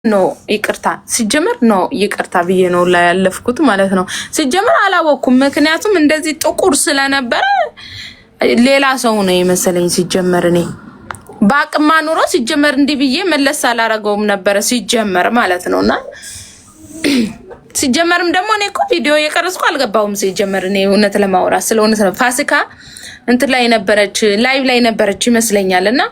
ነው ይቅርታ ሲጀመር ነው ይቅርታ ብዬ ነው ላይ ያለፍኩት ማለት ነው። ሲጀመር አላወኩም፣ ምክንያቱም እንደዚህ ጥቁር ስለነበረ ሌላ ሰው ነው የመሰለኝ። ሲጀመር እኔ በአቅማ ኑሮ ሲጀመር እንዲህ ብዬ መለስ አላረገውም ነበረ ሲጀመር ማለት ነውና ሲጀመርም ደግሞ እኔ እኮ ቪዲዮ የቀረጽኩ አልገባውም። ሲጀመር እኔ እውነት ለማውራት ስለሆነ ፋሲካ እንት ላይ ነበረች ላይቭ ላይ ነበረች ይመስለኛል። እና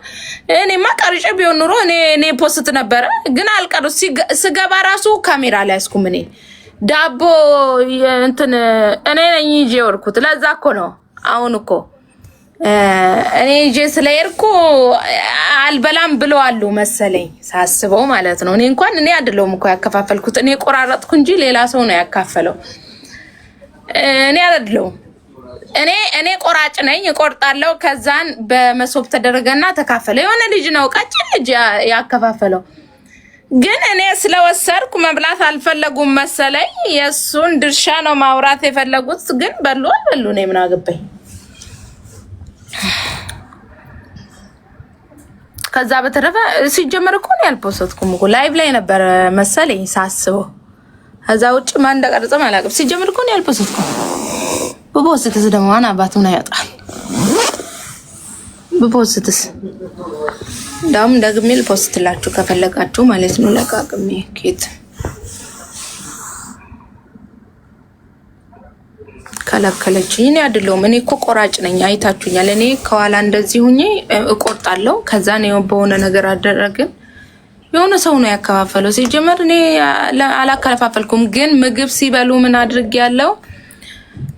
እኔማ ቀርጬ ቢሆን ኑሮ እኔ ፖስት ነበረ፣ ግን አልቀርጽ ስገባ ራሱ ካሜራ ላይ አስኩም። እኔ ዳቦ እንትን እኔ ነኝ ይዤ ወርኩት። ለዛ እኮ ነው አሁን እኮ እኔ ይዤ ስለሄድኩ አልበላም ብለዋል መሰለኝ ሳስበው ማለት ነው። እኔ አይደለሁም እኮ ያከፋፈልኩት፣ እኔ ቆራረጥኩ እንጂ ሌላ ሰው ነው ያካፈለው። እኔ አይደለሁም። እኔ ቆራጭ ነኝ፣ እቆርጣለሁ። ከዛን በመሶብ ተደረገና ተካፈለ። የሆነ ልጅ ነው ቀጭን ልጅ ያከፋፈለው። ግን እኔ ስለወሰርኩ መብላት አልፈለጉም መሰለኝ። የሱን ድርሻ ነው ማውራት የፈለጉት። ግን በሉ እኔ ምን አገባኝ። ከዛ በተረፈ ሲጀመር እኮ ነው ያልፖስትኩም እኮ ላይቭ ላይ ነበር መሰለኝ ሳስበው። ከዛ ውጭ ማን እንደቀረጸም አላውቅም። ሲጀመር እኮ ነው ያልፖስትኩም። በፖስትስ ደግሞ ማን አባቱን ያጣል? በፖስትስ ዳም ደግሜ ልፖስትላችሁ ከፈለጋችሁ ማለት ነው። ለቃቅሜ ኬት ከለከለችኝ። እኔ አይደለሁም። እኔ እኮ ቆራጭ ነኝ፣ አይታችሁኛል። እኔ ከኋላ እንደዚህ ሁኜ እቆርጣለሁ። ከዛ ነው በሆነ ነገር አደረግን። የሆነ ሰው ነው ያከፋፈለው። ሲጀመር እኔ አላከፋፈልኩም። ግን ምግብ ሲበሉ ምን አድርግ ያለው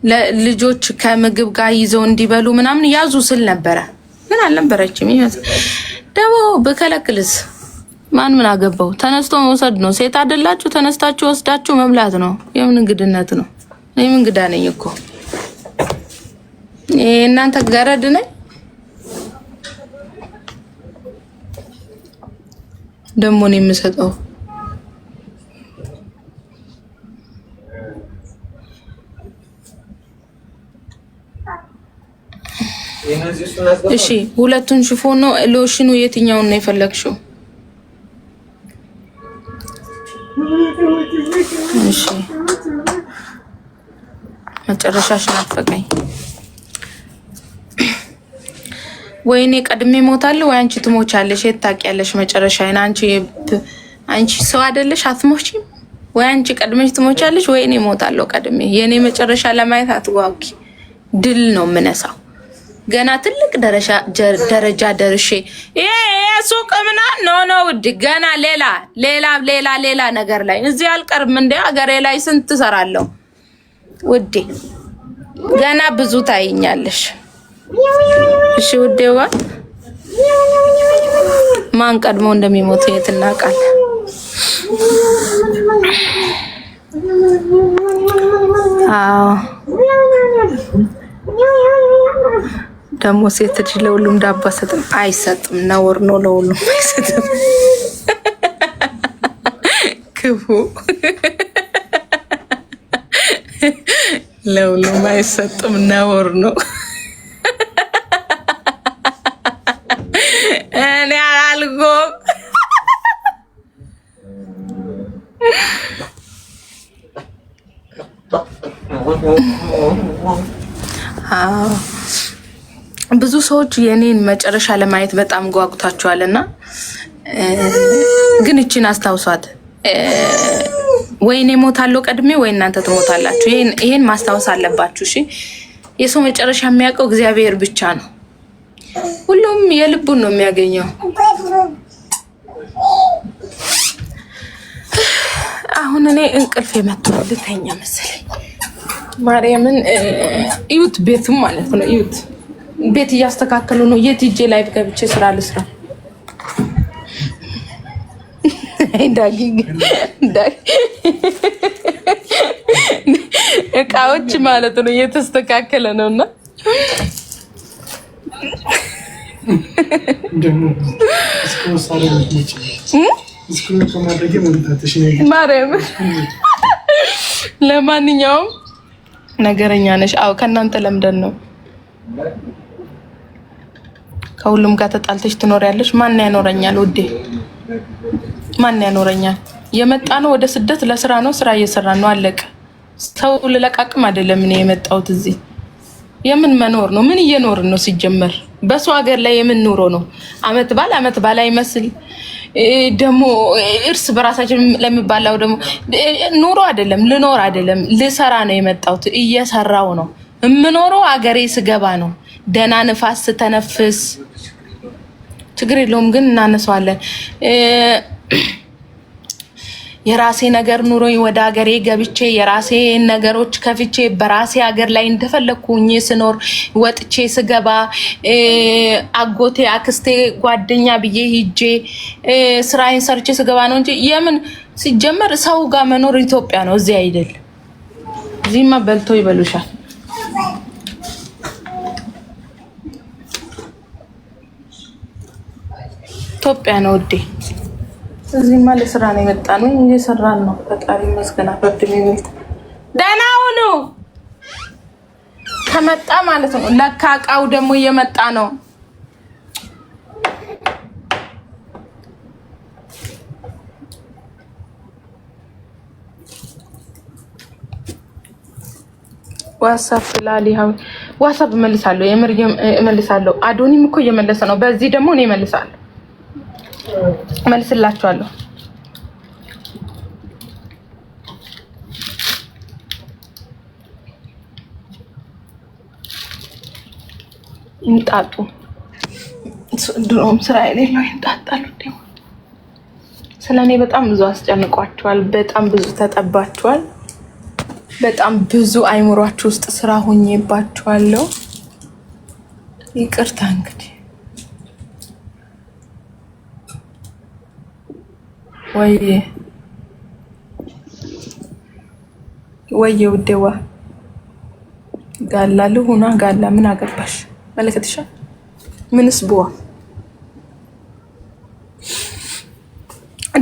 ለልጆች ከምግብ ጋር ይዘው እንዲበሉ ምናምን ያዙ ስል ነበረ። ምን አልነበረችም። ደግሞ በከለክልስ ምን አገባው? ተነስቶ መውሰድ ነው። ሴት አይደላችሁ? ተነስታችሁ ወስዳችሁ መብላት ነው። የምን እንግድነት ነው? እኔም እንግዳ ነኝ እኮ እናንተ ገረድ ነኝ ደግሞ ነው የምሰጠው። እሺ ሁለቱን ሽፎን ነው ሎሽኑ የትኛውን ነው የፈለግሽው? እሺ መጨረሻሽ ናፈቀኝ። ወይኔ ቀድሜ ሞታለሁ ወይ አንቺ ትሞቻለሽ? የት ታውቂያለሽ መጨረሻዬን? አንቺ ሰው አይደለሽ አትሞቺም? ወይ አንቺ ቀድመሽ ትሞቻለሽ ወይ እኔ ሞታለሁ ቀድሜ። የኔ መጨረሻ ለማየት አትጓጉ። ድል ነው የምነሳው። ገና ትልቅ ደረጃ ደርሼ ሱቅ ምናምን ኖ ውድ ገና ሌላ ነገር ላይ እዚህ አልቀርም እንደ ሀገሬ ላይ ስንት እሰራለሁ ውዴ። ገና ብዙ ታይኛለሽ። እሺ ውዴዋ፣ ማን ቀድሞ እንደሚሞት የት እናውቃለን? አዎ ደግሞ ሴት ልጅ ለሁሉም ዳቦ አይሰጥም። ነውር ነው፣ ለሁሉም አይሰጥም። ክፉ ለሁሉም አይሰጥም፣ ነውር ነው። እኔ አላልኩም። ብዙ ሰዎች የኔን መጨረሻ ለማየት በጣም ጓጉታችኋልና ግን እቺን አስታውሷት። ወይኔ ሞታለሁ ቀድሜ ወይ እናንተ ትሞታላችሁ። ይሄን ማስታወስ አለባችሁ። እሺ የሰው መጨረሻ የሚያውቀው እግዚአብሔር ብቻ ነው። ሁሉም የልቡን ነው የሚያገኘው። አሁን እኔ እንቅልፍ የመጣው ልተኛ መሰለኝ። ማርያምን እዩት፣ ቤቱም ማለት ነው። እዩት፣ ቤት እያስተካከሉ ነው። የት ሂጄ ላይቭ ገብቼ ስራ ልስራ? ዳጊ እቃዎች ማለት ነው እየተስተካከለ ነውና ማርያም ለማንኛውም ነገረኛ ነሽ። አዎ ከእናንተ ለምደን ነው። ከሁሉም ጋር ተጣልተሽ ትኖሪያለሽ። ማን ያኖረኛል ውዴ? ማን ያኖረኛል? የመጣ ነው ወደ ስደት ለስራ ነው። ስራ እየሰራ ነው። አለቀ። ሰው ልለቃቅም አይደለም እኔ የመጣሁት እዚህ። የምን መኖር ነው? ምን እየኖርን ነው? ሲጀመር በሰው ሀገር ላይ የምን ኑሮ ነው? አመት ባል አይመስል ደግሞ እርስ በራሳችን ለሚባላው ደግሞ ኑሮ አይደለም። ልኖር አይደለም ልሰራ ነው የመጣሁት። እየሰራው ነው የምኖረው። አገሬ ስገባ ነው ደህና ንፋስ ተነፍስ። ችግር የለውም ግን እናነሳዋለን። የራሴ ነገር ኑሮኝ ወደ ሀገሬ ገብቼ የራሴ ነገሮች ከፍቼ በራሴ ሀገር ላይ እንደፈለኩኝ ስኖር ወጥቼ ስገባ አጎቴ አክስቴ ጓደኛ ብዬ ሂጄ ስራዬን ሰርቼ ስገባ ነው እንጂ የምን ሲጀመር ሰው ጋር መኖር ኢትዮጵያ ነው፣ እዚህ አይደል። እዚህማ በልቶ ይበሉሻል። ኢትዮጵያ ነው ውዴ። እዚህማ ለስራ ነው የመጣ ነው። እየሰራን ነው። ፈጣሪ ይመስገን። አፈርድም ይመልጥ ደህና ሁኑ። ከመጣ ማለት ነው። ለካ እቃው ደግሞ እየመጣ ነው። ዋትስአፕ ላሊሃው ዋትስአፕ እመልሳለሁ። የምር እመልሳለሁ። አዶኒም እኮ እየመለሰ ነው። በዚህ ደግሞ እኔ እመልሳለሁ። መልስላችኋለሁ። እንጣጡ ድሮም ስራ የሌለው ይንጣጣሉ። ደግሞ ስለኔ በጣም ብዙ አስጨንቋቸዋል። በጣም ብዙ ተጠባቸዋል። በጣም ብዙ አይምሯችሁ ውስጥ ስራ ሆኜባቸዋለሁ። ይቅርታ እንግዲህ ወይ ውዴዋ ጋላ ልሁና ጋላ ምን አገባሽ? መለከትሻ ምንስ በዋ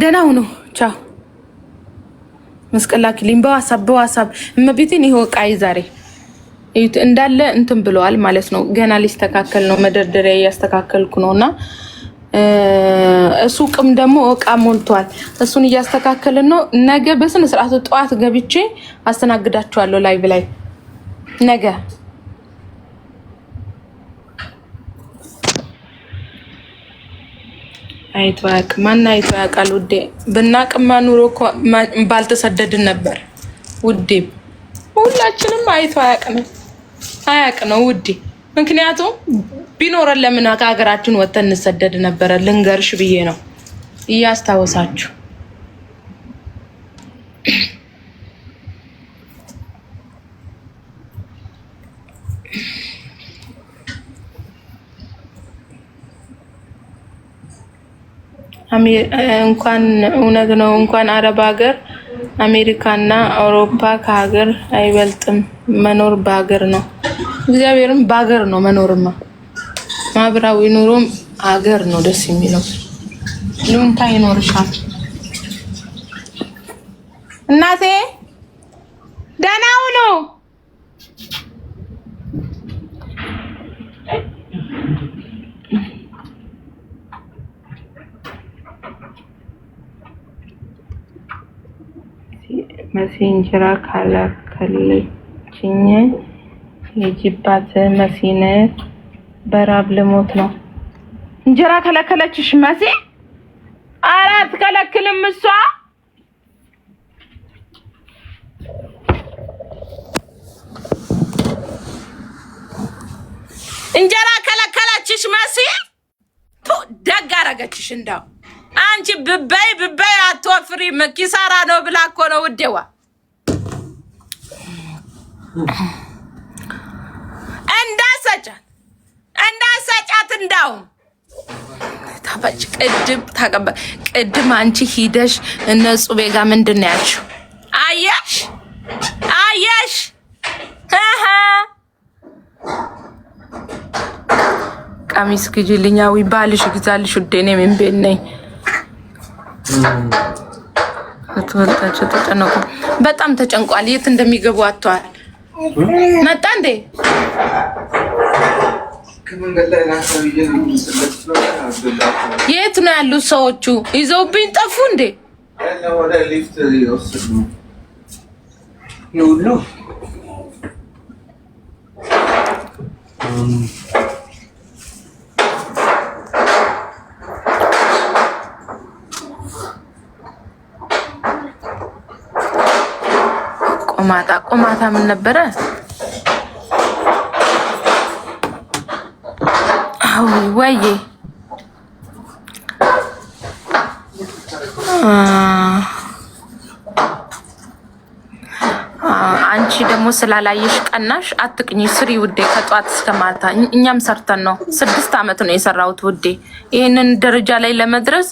ደህና ሁኑ። ቻው። መስቀላኪልኝ በዋሳብ እመቤቴን ይሄው ቃይ ዛሬ እንዳለ እንትን ብለዋል ማለት ነው። ገና ሊስተካከል ነው። መደርደሪያ እያስተካከልኩ ነውና ሱቅም ደግሞ እቃ ሞልቷል። እሱን እያስተካከልን ነው። ነገ በስነ ስርዓቱ ጠዋት ገብቼ አስተናግዳችኋለሁ ላይቭ ላይ ነገ። ማን አይቶ ያውቃል ውዴ። ብናቅማ ኑሮ እኮ ባልተሰደድን ነበር ውዴ። ሁላችንም አይቶ አያቅ ነው ውዴ። ምክንያቱም ቢኖረን ለምን ከሀገራችን ወጥተን እንሰደድ ነበረ? ልንገርሽ ብዬ ነው እያስታወሳችሁ። እንኳን እውነት ነው። እንኳን አረብ ሀገር አሜሪካና አውሮፓ ከሀገር አይበልጥም። መኖር በሀገር ነው። እግዚአብሔርም በሀገር ነው መኖርማ። ማህበራዊ ኑሮም ሀገር ነው ደስ የሚለው። ሉንታ ይኖርሻል እናቴ። ደህና ሁኑ። መሲ እንጀራ ካላከለችኝ የጅባት መሲነ በራብ ልሞት ነው። እንጀራ ከለከለችሽ መሲ? ኧረ አትከለክልም እሷ። እንጀራ ከለከለችሽ መሲ? ደግ አደረገችሽ። እንዳው አንቺ ብበይ አትወፍሪም። ኪሳራ ነው ብላ እኮ ነው ውዴዋ። እንዳሰጫት እንዳው ታባጭ ቅድም አንቺ ሂደሽ እነሱ ቤጋ ምንድን ነው ያልሽው? አየሽ ቀሚስ ግዢልኛዊ ባልሽ ግዛልሽ ውዴ። እኔ ምን ቤት ነኝ? አትወጣቸው ተጨነቁ። በጣም ተጨንቋል። የት እንደሚገቡ አጥተዋል። መጣ እንዴ? የት ነው ያሉት ሰዎቹ? ይዘውብኝ ጠፉ እንዴ? ቆማታ ምን ነበረ? ወይዬ አንቺ ደግሞ ስላላየሽ ቀናሽ። አትቅኝ፣ ስሪ ውዴ፣ ከጧት እስከ ማታ እኛም ሰርተን ነው። 6 ዓመት ነው የሰራሁት ውዴ። ይህንን ደረጃ ላይ ለመድረስ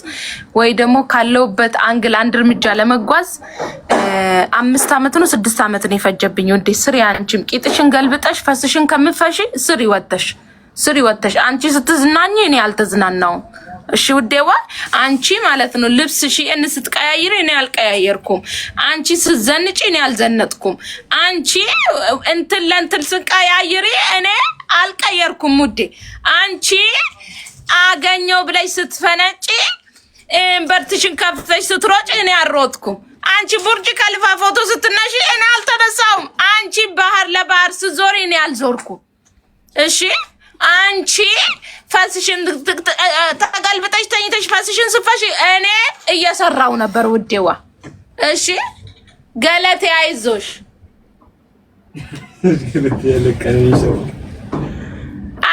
ወይ ደግሞ ካለውበት አንግል አንድ እርምጃ ለመጓዝ 5 ዓመት ነው 6 ዓመት ነው የፈጀብኝ ውዴ። ስሪ፣ አንቺም ቂጥሽን ገልብጠሽ ፈስሽን ከምፈሺ ስሪ ወተሽ አንቺ ስትዝናኝ እኔ አልተዝናናውም። እሺ ውዴዋ፣ አንቺ ማለት ነው ልብስሽን ስትቀያይሪ እኔ አልቀያየርኩም። አንቺ ስትዘንጪ እኔ አልዘነጥኩም። አንቺ እንትን ለእንትን ስትቀያይሪ እኔ አልቀየርኩም ውዴ። አንቺ አገኘው ብለሽ ስትፈነጪ በርትሽን ከፍተሽ ስትሮጭ እኔ አልሮጥኩም። አንቺ ቡርጅ ከልፋ ፎቶ ስትነሺ እኔ አልተነሳውም። አንቺ ባህር ለባህር ስትዞሪ እኔ አልዞርኩም። እሺ አንቺ ፈስሽን ተገልብጠሽ ተኝተሽ ፈስሽን ስፈሽ እኔ እየሰራው ነበር ውዴዋ። እሺ ገለቴ አይዞሽ፣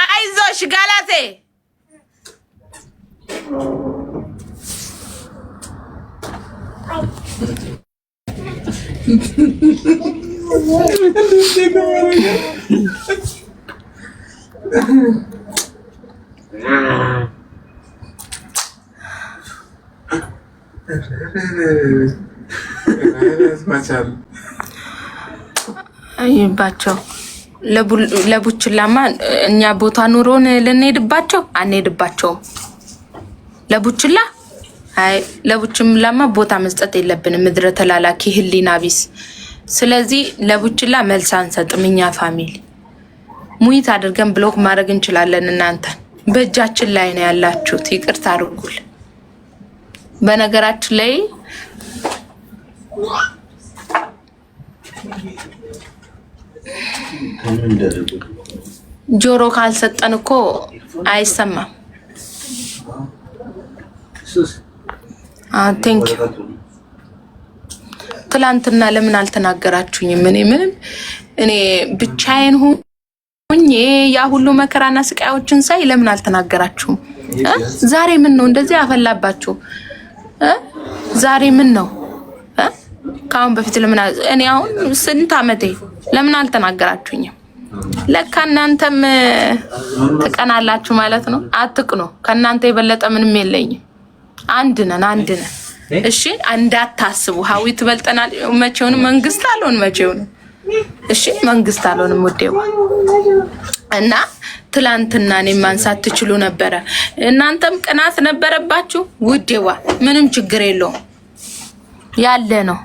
አይዞሽ ገለቴ። አይባቸው ለቡችላማ እኛ ቦታ ኑሮን ልንሄድባቸው አንሄድባቸውም። ለቡችላ አይ ለቡችላማ ቦታ መስጠት የለብንም። ምድረ ተላላኪ ህሊና ቢስ። ስለዚህ ለቡችላ መልስ አንሰጥም። እኛ ፋሚሊ ሙይት አድርገን ብሎክ ማድረግ እንችላለን። እናንተ በእጃችን ላይ ነው ያላችሁት። ይቅርታ አድርጉል። በነገራችን ላይ ጆሮ ካልሰጠን እኮ አይሰማም። ቴንክ ዩ። ትላንትና ለምን አልተናገራችሁኝም? እኔ ብቻዬን ሁኜ ያ ሁሉ መከራና ስቃዮችን ሳይ ለምን አልተናገራችሁም? ዛሬ ምን ነው እንደዚህ አፈላባችሁ? ዛሬ ምን ነው? ካሁን በፊት ለምን እኔ አሁን ስንት አመቴ ለምን አልተናገራችሁኝም? ለካ እናንተም ትቀናላችሁ ማለት ነው። አትቅኑ። ከእናንተ የበለጠ ምንም የለኝም። አንድ ነን። እሺ እንዳታስቡ። ሀዊ ትበልጠናል። መቼውን መንግስት አልሆን መቼውን እሺ መንግስት አልሆንም ውዴዋ። እና ትላንትና እኔን ማንሳት ትችሉ ነበረ። እናንተም ቅናት ነበረባችሁ ውዴዋ። ምንም ችግር የለውም ያለ ነው።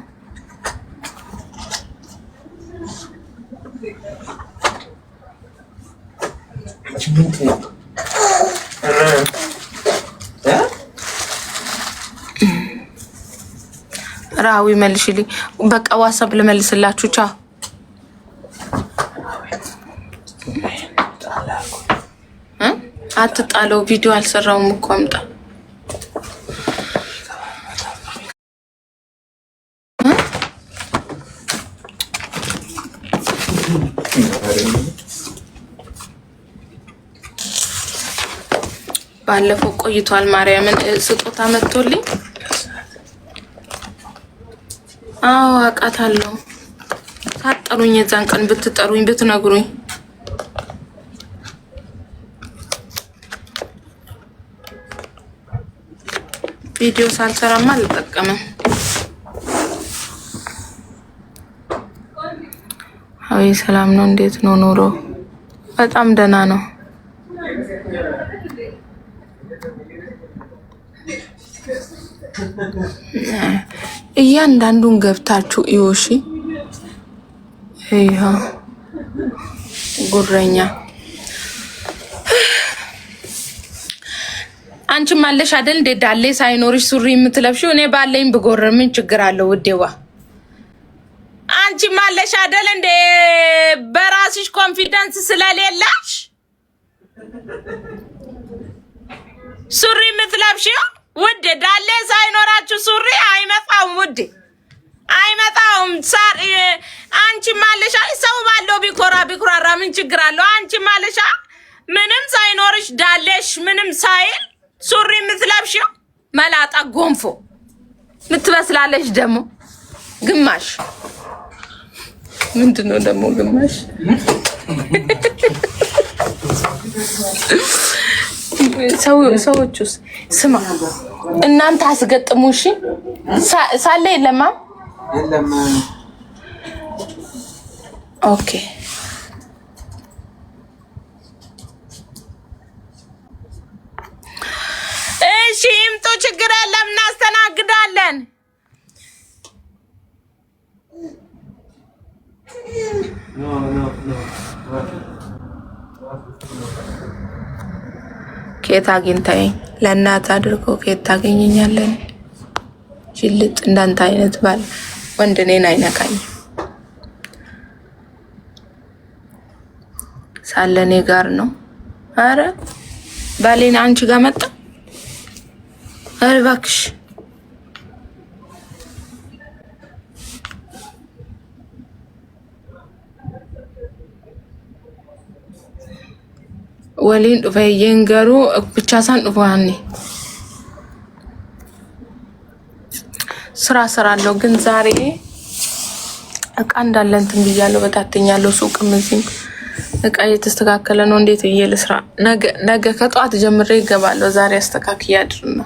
ራዊ መልሽልኝ። በቃ ዋትስአፕ ልመልስላችሁ። ቻው። አትጣለው። ቪዲዮ አልሰራውም እኮ አምጣ። ባለፈው ቆይቷል። ማርያምን ስጦታ መጥቶልኝ። አዎ አውቃታለሁ። ሳጠሩኝ የዛን ቀን ብትጠሩኝ ብትነግሩኝ ቪዲዮ ሳልሰራማ አልጠቀምም። አይ ሰላም ነው። እንዴት ነው ኑሮ? በጣም ደህና ነው። እያንዳንዱን ገብታችሁ እዩሽ። ይሄ ጉረኛ አንቺ ማለሽ አይደል እንደ ዳሌ ሳይኖርሽ ሱሪ የምትለብሺው? እኔ ባለኝ ብጎርም ምን ችግር አለው ውዴዋ? አንቺ ማለሽ አይደል እንደ በራስሽ ኮንፊደንስ ስለሌላሽ ሱሪ የምትለብሺው? ውዴ ዳሌ ሳይኖራችሁ ሱሪ አይመጣውም ውዴ፣ አይመጣውም። አንቺ ማለሻ ሰው ባለው ቢኮራራ ምን ችግር አለው? አንቺ ማለሻ ምንም ሳይኖርሽ ዳሌሽ ምንም ሳይል ሱሪ የምትለብሺው መላጣ ጎንፎ ምትመስላለሽ። ደግሞ ግማሽ ምንድነው ደግሞ ግማሽ? ሰዎቹስ ስማ እናንተ አስገጥሙ። እሺ ሳለ የለማ ኦኬ እሺ ይምጡ፣ ችግር የለም እናስተናግዳለን። ኬት አግኝተኝ ለእናት አድርጎ ኬት ታገኘኛለን? ጅልጥ እንዳንተ አይነት ባል ወንድ እኔን አይነካኝ። ሳለ እኔ ጋር ነው። አረ ባሌን አንቺ ጋር መጣ። አረ እባክሽ ወሊን ፈየንገሩ ብቻ ሳን ዱፋኒ ስራለው ግን ዛሬ እቃ እንዳለ እንትን ብያለሁ። በታተኛለሁ። ሱቅም እዚህም እቃ እየተስተካከለ ነው። እንዴት ብዬ ልስራ? ነገ ከጧት ጀምሬ ይገባለሁ። ዛሬ አስተካክዬ አድርና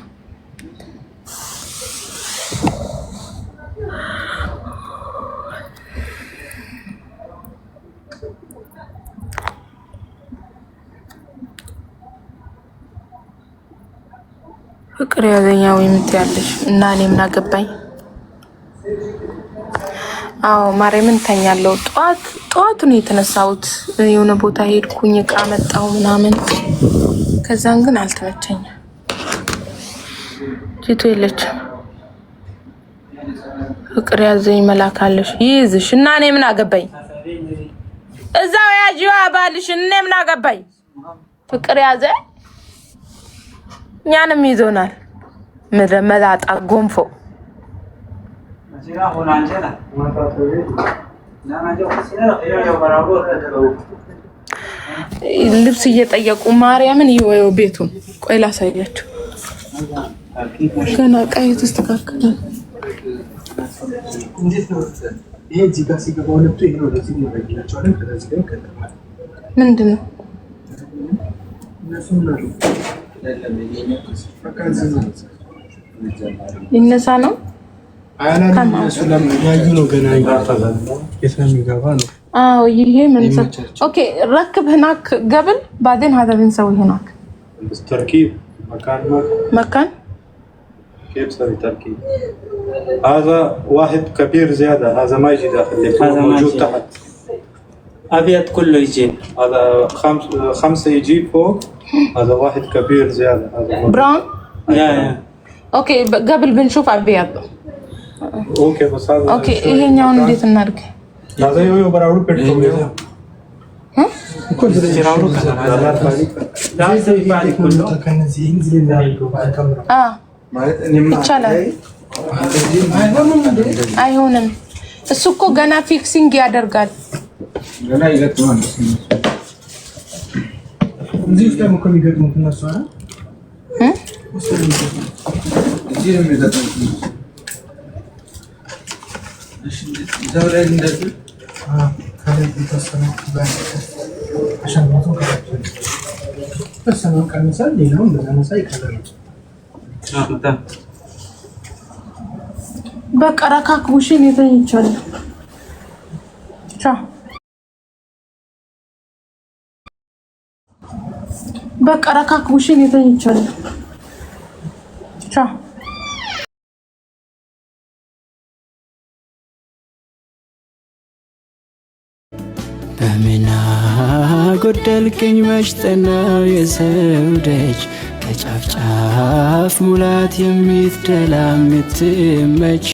ፍቅር ያዘኛው የምትያለሽ እና እኔ ምን አገባኝ? አዎ ማርያምን ተኛለሁ። ጧት ነው የተነሳሁት። የሆነ ቦታ ሄድኩኝ እቃ መጣሁ ምናምን። ከዛን ግን አልተመቸኝም። ጂቶ የለችም። ፍቅር ያዘኝ መላካለሽ ይይዝሽ እና እኔ ምን አገባኝ? እዛው ያጂዋ ባልሽ እኔ ምን አገባኝ? ፍቅር ያዘኝ እኛንም ይዞናል። መላጣ ጎንፎ ልብስ እየጠየቁ ማርያምን ይወየው ቤቱን። ቆይ ላሳያችሁ። ገና ቀይ ተስተካከለ። ምንድን ነው? ይነሳ ነው ይሄ መንሰት ኦኬ ركب هناك قبل بعدين هذا بنسوي هناك بس تركيب مكان كيف سوي تركيب هذا واحد كبير زيادة هذا ما يجي داخل هذا موجود تحت أبيض كله يجي هذا خمسة يجي فوق هذا واحد كبير زيادة هذا براون يا اوكي قبل بنشوف ابيض اوكي بس هذا اوكي ይሄኛውን እንዴት እናድርግ? هذا يو براو पेट्रोल ها كل ذي براو هذا بالي لا زي بالي كله كان ينزل لنا الكاميرا ማለት እኔ ይቻላል። አይሆንም። እሱ እኮ ገና ፊክሲንግ ያደርጋል። ገና ይገጥማል። እዚህ ውስጥ ደግሞ ከሚገጥሙት እነሱ አይደል? እዚህ ነው የሚገጥሙት። እሺ እዛው ላይ እንደዚህ ከላይ ተሰነው አሻንጉሊቱ ተሰነው ቀንሳል። ሌላው እንደዛ ነሳ ይቀራል። በቃ ረካክቡሽን የተኝቻለሁ። ቻው በቃ ረካክቡሽን የተኝቻለሁ። ቻው በምና ጎደልክኝ መሽጠና የሰው ደጅ ከጫፍ ጫፍ ሙላት የምትደላ የምትመች